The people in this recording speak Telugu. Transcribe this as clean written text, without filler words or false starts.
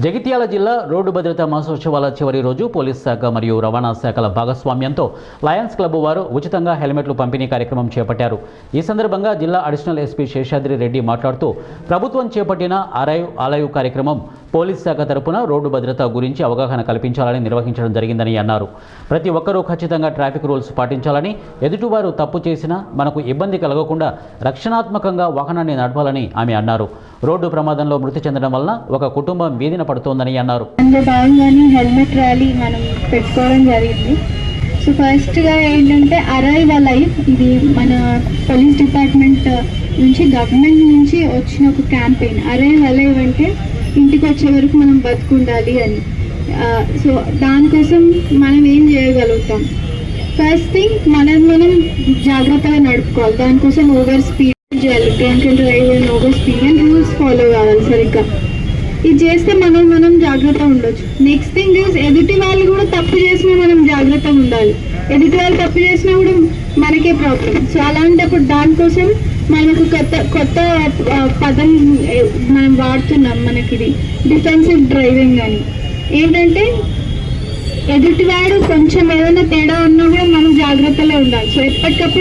జగిత్యాల జిల్లా రోడ్డు భద్రతా మాసోత్సవాల చివరి రోజు పోలీస్ శాఖ మరియు రవాణా శాఖల భాగస్వామ్యంతో లయన్స్ క్లబ్ వారు ఉచితంగా హెల్మెట్లు పంపిణీ కార్యక్రమం చేపట్టారు. ఈ సందర్భంగా జిల్లా అడిషనల్ ఎస్పీ శేషాద్రి రెడ్డి మాట్లాడుతూ ప్రభుత్వం చేపట్టిన అరైవ్ ఆలైవ్ కార్యక్రమం పోలీస్ శాఖ తరపున రోడ్డు భద్రత గురించి అవగాహన కల్పించాలని నిర్వహించడం జరిగిందని అన్నారు. ప్రతి ఒక్కరూ ఖచ్చితంగా ట్రాఫిక్ రూల్స్ పాటించాలని, ఎదుటివారు తప్పు చేసినా మనకు ఇబ్బంది కలగకుండా రక్షణాత్మకంగా వాహనాన్ని నడపాలని ఆమె అన్నారు. రోడ్డు ప్రమాదంలో మృతి చెందడం వలన ఒక కుటుంబం వీధిన పడుతోందని అన్నారు. భాగంగానే హెల్మెట్ ర్యాలీ మనం పెట్టుకోవడం జరిగింది. సో ఫస్ట్గా ఏంటంటే అరైవ్ అలైవ్, ఇది మన పోలీస్ డిపార్ట్మెంట్ నుంచి గవర్నమెంట్ నుంచి వచ్చిన ఒక క్యాంపెయిన్. అరైవ్ అలైవ్ అంటే ఇంటికి వచ్చే వరకు మనం బతుకుండాలి అని. సో దానికోసం మనం ఏం చేయగలుగుతాం? ఫస్ట్ థింగ్ మనం జాగ్రత్తగా నడుపుకోవాలి. దానికోసం ఓవర్ స్పీడ్ చేయాలి, drunk and drive and over speed and rules follow కావాలి సరిగ్గా. ఇది చేస్తే మనం జాగ్రత్తగా ఉండొచ్చు. నెక్స్ట్ థింగ్ ఈజ్ ఎదుటి వాళ్ళు కూడా తప్పు చేసినా మనం జాగ్రత్తగా ఉండాలి. ఎదుటి వాళ్ళు తప్పు చేసినా కూడా మనకే ప్రాబ్లం. సో అలాంటప్పుడు దానికోసం మనకు కొత్త పదం మనం వాడుతున్నాం. మనకి ఇది డిఫెన్సివ్ డ్రైవింగ్ అని. ఏంటంటే ఎదుటివాడు కొంచెం ఏదైనా తేడా ఉన్నా కూడా మనం జాగ్రత్తలో ఉండాలి. సో ఎప్పటికప్పుడు